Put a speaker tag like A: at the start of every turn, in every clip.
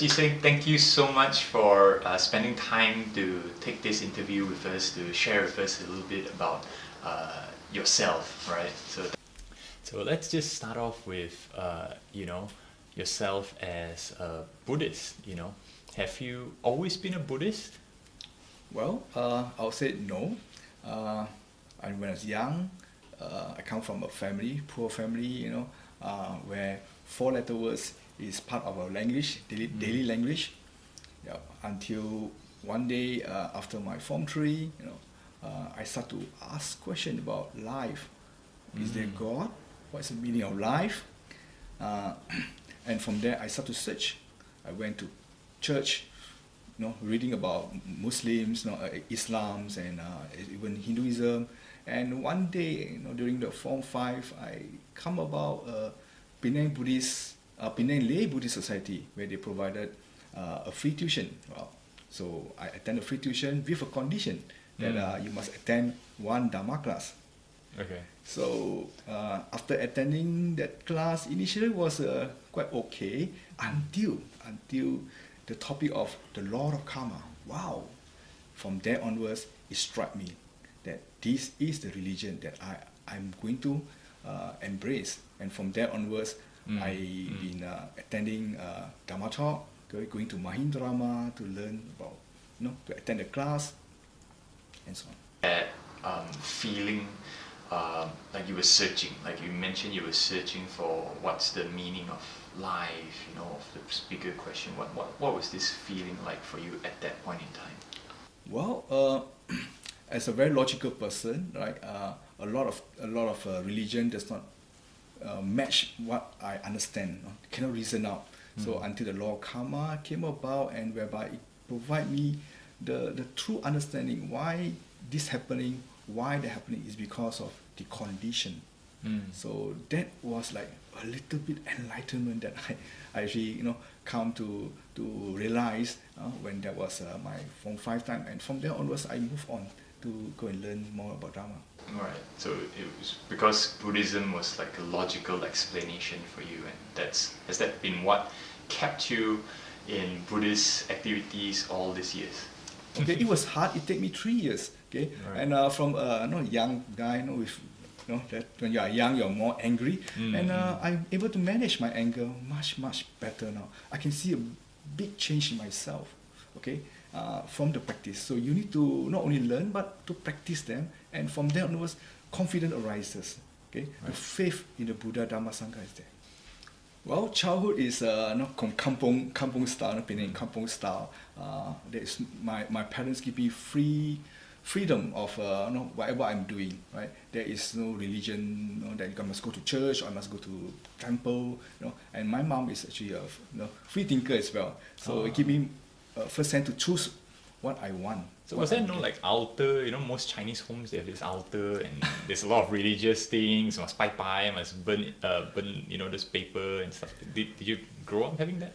A: just saying thank you so much for spending time to take this interview with us, to share with us a little bit about yourself, right? So let's just start off with yourself as a Buddhist. Have you always been a Buddhist?
B: Well, I'll say no. When I was young, I come from a poor family, where four-letter words is part of our language, daily language. Yeah, until one day after my Form 3, I start to ask questions about life. Is there God? What's the meaning of life? And from there, I start to search. I went to church, reading about Muslims, Islams, and even Hinduism. And one day, during the Form 5, I come about Penang Lay Buddhist Society, where they provided a free tuition. Well, so I attended free tuition with a condition that you must attend one Dharma class.
A: Okay.
B: So after attending that class, initially was quite okay until the topic of the law of karma. Wow! From there onwards, it struck me that this is the religion that I'm going to embrace. And from there onwards, I've been attending Dharma talk, going to Mahindrama to learn about, to attend the class, and so on.
A: That feeling like you were searching, like you mentioned, you were searching for what's the meaning of life, of the bigger question. What was this feeling like for you at that point in time?
B: Well, as a very logical person, right, a lot of religion does not match what I understand. Cannot reason out. So until the law of karma came about, and whereby it provide me the true understanding why this happening, why the happening is because of the condition. So that was like a little bit enlightenment that I actually come to realize when that was my Form 5 time, and from there onwards I moved on to go and learn more about Dharma.
A: Right. So it was because Buddhism was like a logical explanation for you, and has that been what kept you in Buddhist activities all these years?
B: Okay, it was hard. It took me 3 years. Okay, right. And from a young guy, with that when you are young, you're more angry, and I'm able to manage my anger much better now. I can see a big change in myself. Okay, from the practice. So you need to not only learn but to practice them, and from there onwards, confidence arises. Okay, right. The faith in the Buddha, Dharma, Sangha is there. Well, childhood is kampung style, Penang kampung style. That is my parents give me freedom of whatever I'm doing. Right, there is no religion. That I must go to church or I must go to temple. And my mom is actually a free thinker as well. So it give me first hand to choose what I want.
A: So was there no like altar? Most Chinese homes, they have this altar, and there's a lot of religious things. Must pai, must burn this paper and stuff. Did you grow up having that?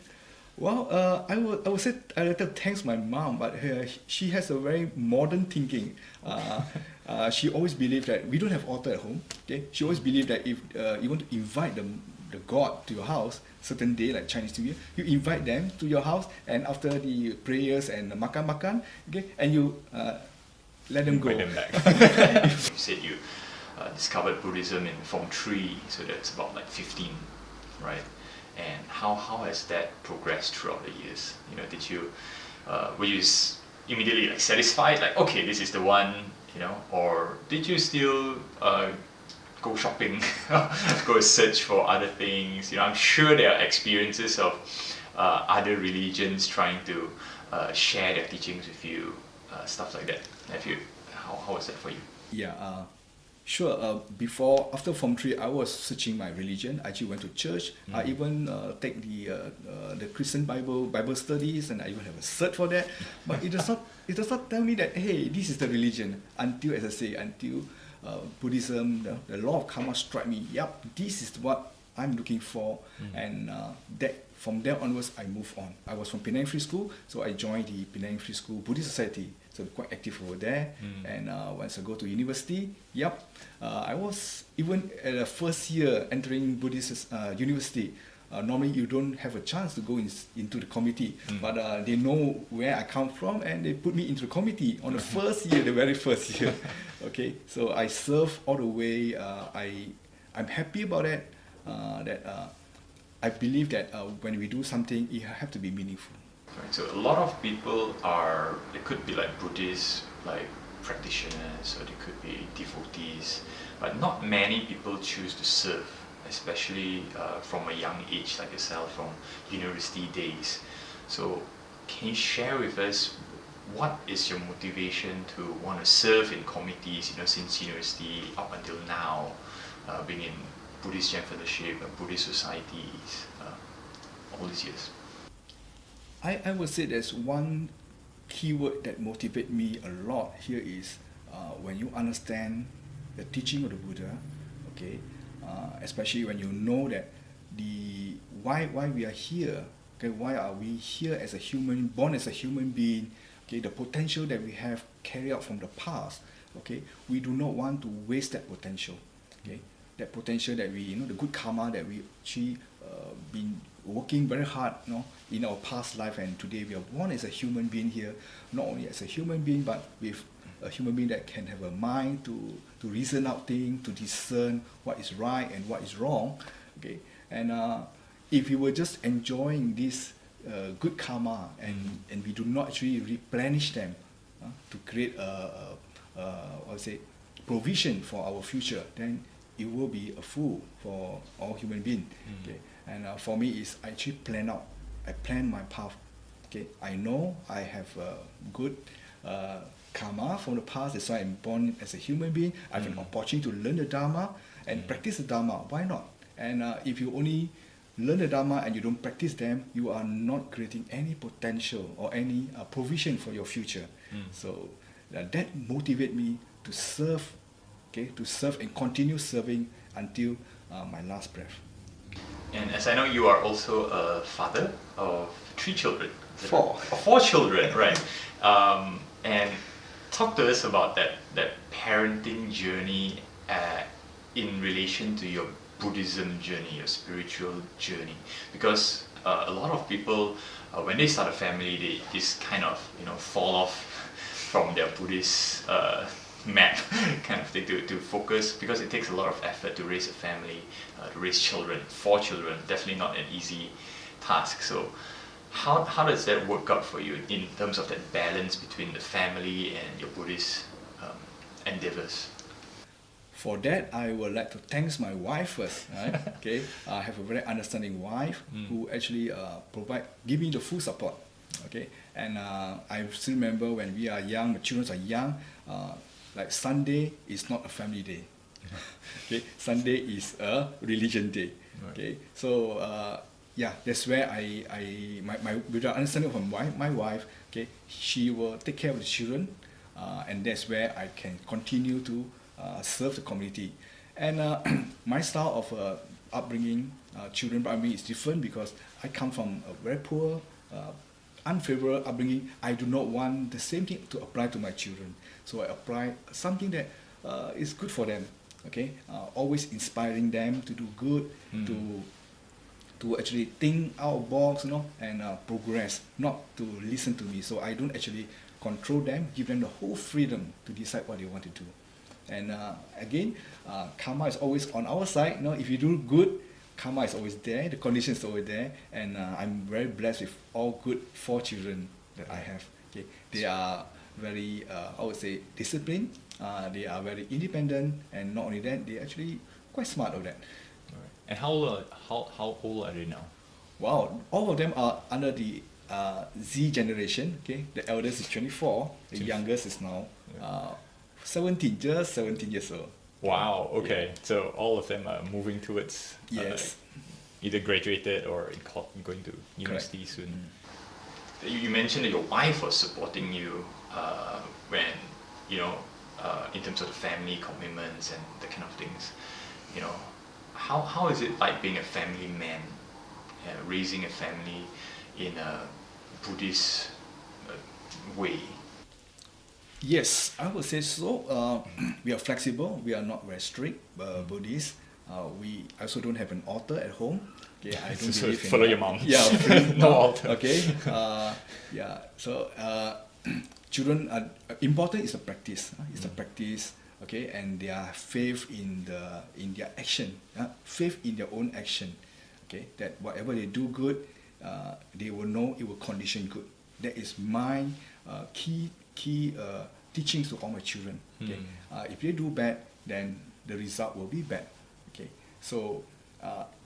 B: Well, I would say I have to thanks my mom, but she has a very modern thinking. She always believed that we don't have altar at home. Okay, she always believed that if you want to invite the God to your house, certain day like Chinese New Year, you invite them to your house, and after the prayers and makan, okay, and you let them go.
A: Them back. You said you discovered Buddhism in Form 3, so that's about like 15, right? And how has that progressed throughout the years? Did you were you immediately like satisfied, like okay, this is the one, or did you still go shopping, go search for other things? I'm sure there are experiences of other religions trying to share their teachings with you, stuff like that. How was that for you?
B: Yeah, sure. After Form 3, I was searching my religion. I actually went to church. I even take the Christian Bible studies, and I even have a cert for that. But it does not tell me that hey, this is the religion. Until, as I say, Buddhism, the law of karma struck me. Yep, this is what I'm looking for, and from there onwards, I moved on. I was from Penang Free School, so I joined the Penang Free School Buddhist Society. So quite active over there. And once I go to university, I was even at the first year entering Buddhist university. normally you don't have a chance to go into the committee, but they know where I come from and they put me into the committee on the first year, the very first year. Okay, so I serve all the way. I'm happy about that. I believe that when we do something, it have to be meaningful.
A: Right. So a lot of people they could be like Buddhist, like practitioners, or they could be devotees, but not many people choose to serve, especially from a young age like yourself, from university days. So can you share with us what is your motivation to want to serve in committees, since university up until now, being in Buddhist Gen Fellowship and Buddhist societies all these years?
B: I would say there's one keyword that motivates me a lot here is when you understand the teaching of the Buddha, okay, especially when you know that why we are here, okay, why are we here as a human, born as a human being, okay, the potential that we have carried out from the past, okay, we do not want to waste that potential, okay, that potential that we, the good karma that we actually been working very hard, in our past life, and today we are born as a human being here, not only as a human being, but with a human being that can have a mind to reason out things, to discern what is right and what is wrong, okay, and if we were just enjoying this good karma and we do not actually replenish them to create provision for our future, then it will be a fool for all human beings. Okay, and for me, is I actually plan out. I plan my path. Okay, I know I have good karma from the past. That's why I'm born as a human being. I have an opportunity to learn the Dharma and practice the Dharma. Why not? And if you only learn the Dharma and you don't practice them, you are not creating any potential or any provision for your future. So that motivates me to serve. Okay, to serve and continue serving until my last breath.
A: And as I know, you are also a father of 3 children.
B: 4.
A: 4 children, right? And talk to us about that parenting journey in relation to your Buddhism journey, your spiritual journey. Because a lot of people, when they start a family, they just kind of fall off from their Buddhist map kind of thing to focus, because it takes a lot of effort to raise a family, to raise children. 4 children, definitely not an easy task. So how does that work out for you in terms of that balance between the family and your Buddhist endeavors?
B: For that, I would like to thank my wife first. Right? Okay, I have a very understanding wife who actually give me the full support. Okay, and I still remember when we are young, the children are young. Like Sunday is not a family day. Okay, Sunday is a religion day. Okay, so that's where with the understanding from my wife, okay, she will take care of the children, and that's where I can continue to serve the community. And my style of upbringing children is different, because I come from a very poor, unfavorable upbringing. I do not want the same thing to apply to my children. So I apply something that is good for them. Okay, always inspiring them to do good, to actually think out of the box, and progress, not to listen to me. So I don't actually control them, give them the whole freedom to decide what they want to do. And again, karma is always on our side. If you do good, karma is always there, the condition is always there, and I'm very blessed with all good 4 children that I have. Okay, they are very, I would say, disciplined. They are very independent, and not only that, they're actually quite smart of that.
A: Right. And how old are they now?
B: Wow, all of them are under the Z generation. Okay, the eldest is 24, the youngest is now 17 years old.
A: Wow, okay. Yeah. So all of them are moving towards
B: yes,
A: either graduated or going to university. Correct. Soon. You mentioned that your wife was supporting you when, in terms of the family commitments and that kind of things. How is it like being a family man, raising a family in a Buddhist way?
B: Yes, I would say so. We are flexible. We are not very strict Buddhists. We also don't have an altar at home. Okay, I don't
A: So
B: believe in
A: follow your mom.
B: Yeah,
A: No altar.
B: Okay, yeah. So children are important is a practice. It's a practice. Okay, and their faith in their action, faith in their own action. Okay, that whatever they do good, they will know it will condition good. That is my key teachings to all my children. Okay, if they do bad, then the result will be bad. Okay, so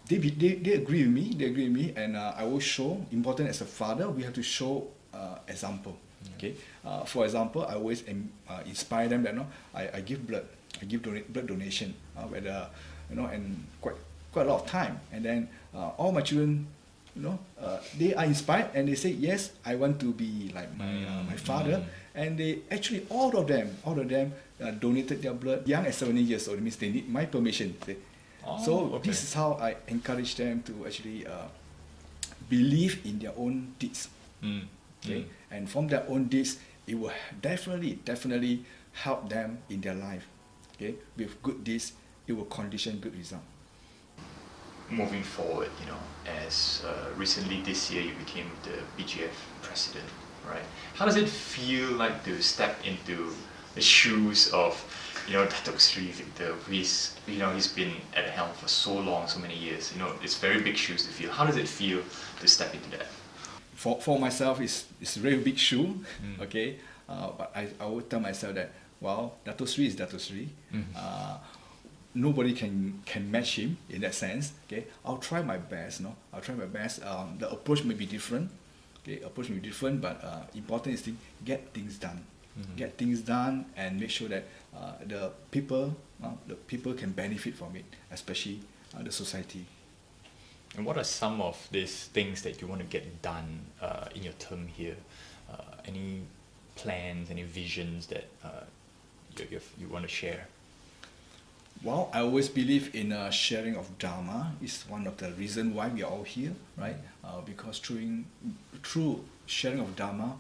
B: they agree with me. They agree with me, and I will show. Important as a father, we have to show example. Okay, for example, I always inspire them that I give blood. I give blood donation, whether and quite a lot of time, and then all my children. They are inspired and they say, yes, I want to be like my father. And they actually, all of them donated their blood young at 70 years old. It means they need my permission. This is how I encourage them to actually believe in their own deeds. Okay, and from their own deeds, it will definitely help them in their life. Okay, with good deeds, it will condition good result.
A: Moving forward, as recently this year you became the BGF President, right? How does it feel like to step into the shoes of, Datuk Sri Victor, he's been at the helm for so long, so many years. It's very big shoes to fill. How does it feel to step into that?
B: For myself, it's a very big shoe, okay? But I would tell myself that, well, Datuk Sri is Datuk Sri. Nobody can match him in that sense. Okay, I'll try my best. I'll try my best. The approach may be different. Okay, but important is to get things done. Get things done and make sure that the people can benefit from it, especially the society.
A: And what are some of these things that you want to get done in your term here? Any plans, any visions that you want to share?
B: Well, I always believe in sharing of Dharma. Is one of the reasons why we are all here, right? Because through sharing of Dharma,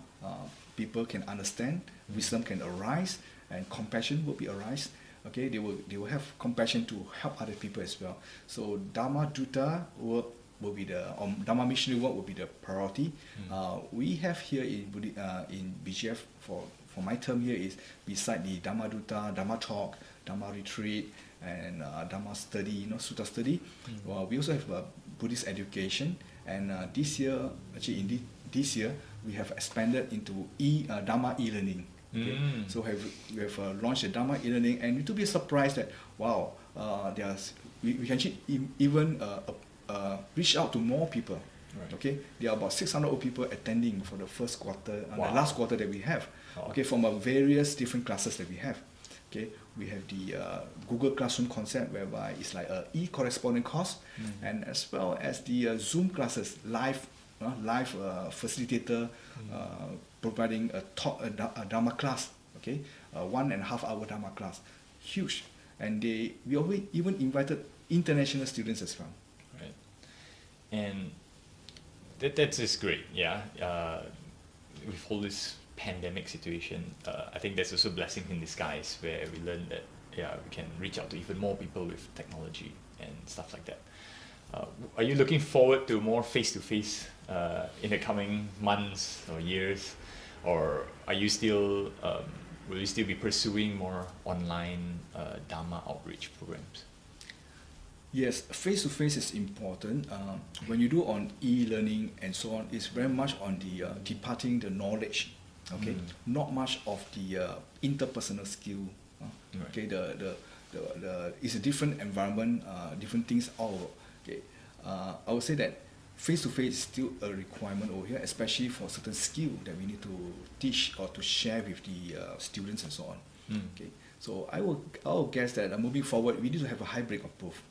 B: people can understand, wisdom can arise, and compassion will be arise. Okay, they will have compassion to help other people as well. So Dharma Duta work will be Dharma missionary work will be the priority. We have here in BGF for my term here is beside the Dharma Duta, Dharma talk, Dharma retreat, and Dharma study, Sutta study. We also have Buddhist education, and this year we have expanded into Dharma e-learning. Okay? So we have launched a Dharma e-learning, and it will be surprised that wow, we can even reach out to more people. Right. Okay, there are about 600 people attending for the first quarter, the last quarter that we have. Okay, from various different classes that we have. Okay, we have the Google Classroom concept whereby it's like a e-correspondence course, and as well as the Zoom classes, live facilitator providing a Dharma class. Okay, 1.5 hour Dharma class, huge, and we always even invited international students as well.
A: Right, and that's just great. Yeah, with all this pandemic situation, I think there's also blessing in disguise where we learn that we can reach out to even more people with technology and stuff like that. Are you looking forward to more face-to-face in the coming months or years, or are you still will you still be pursuing more online Dharma outreach programs?
B: Yes, face-to-face is important. When you do on e-learning and so on, it's very much on the departing the knowledge. Okay, not much of the interpersonal skill. Right. Okay, it's a different environment, different things all. Okay, I would say that face-to-face is still a requirement over here, especially for certain skill that we need to teach or to share with the students and so on. Okay, so I will guess that moving forward we need to have a hybrid of both.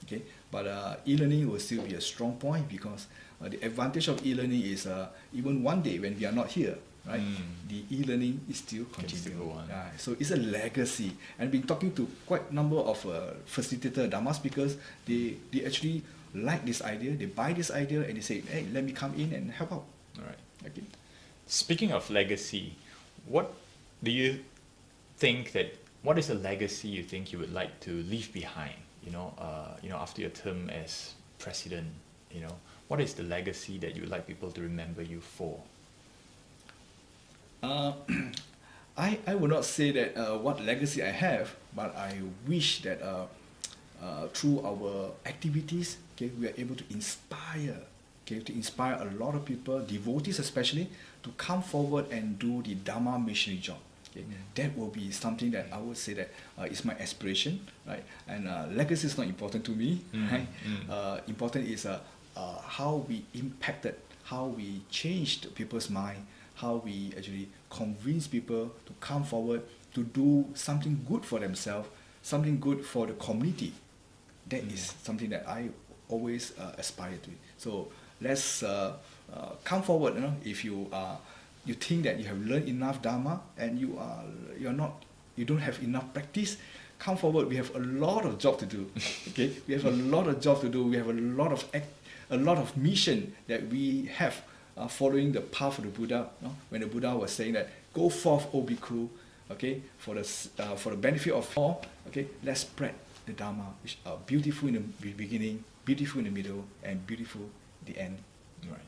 B: Okay, but e-learning will still be a strong point because the advantage of e-learning is even one day when we are not here, right? The e-learning is still continuing. So it's a legacy. And I've been talking to quite a number of facilitator Dharma speakers. They actually like this idea. They buy this idea and they say, hey, let me come in and help out.
A: All right.
B: Okay.
A: Speaking of legacy, what do you think what is a legacy you think you would like to leave behind? After your term as President, what is the legacy that you would like people to remember you for?
B: I would not say that what legacy I have, but I wish that through our activities, okay, we are able to inspire, okay, to inspire a lot of people, devotees especially, to come forward and do the Dharma missionary job. Okay. That will be something that I would say that is my aspiration, right? And legacy is not important to me, right? Important is how we impacted, how we changed people's mind, how we actually convince people to come forward to do something good for themselves, something good for the community. That is something that I always aspire to. So let's come forward. If you think that you have learned enough Dharma and you don't have enough practice, come forward. We have a lot of job to do. Okay, we have a lot of job to do. We have a lot of mission that we have. Following the path of the Buddha, when the Buddha was saying that, go forth, O bhikkhu, okay, for the benefit of all, okay, let's spread the Dharma, which are beautiful in the beginning, beautiful in the middle, and beautiful at the end.
A: Right.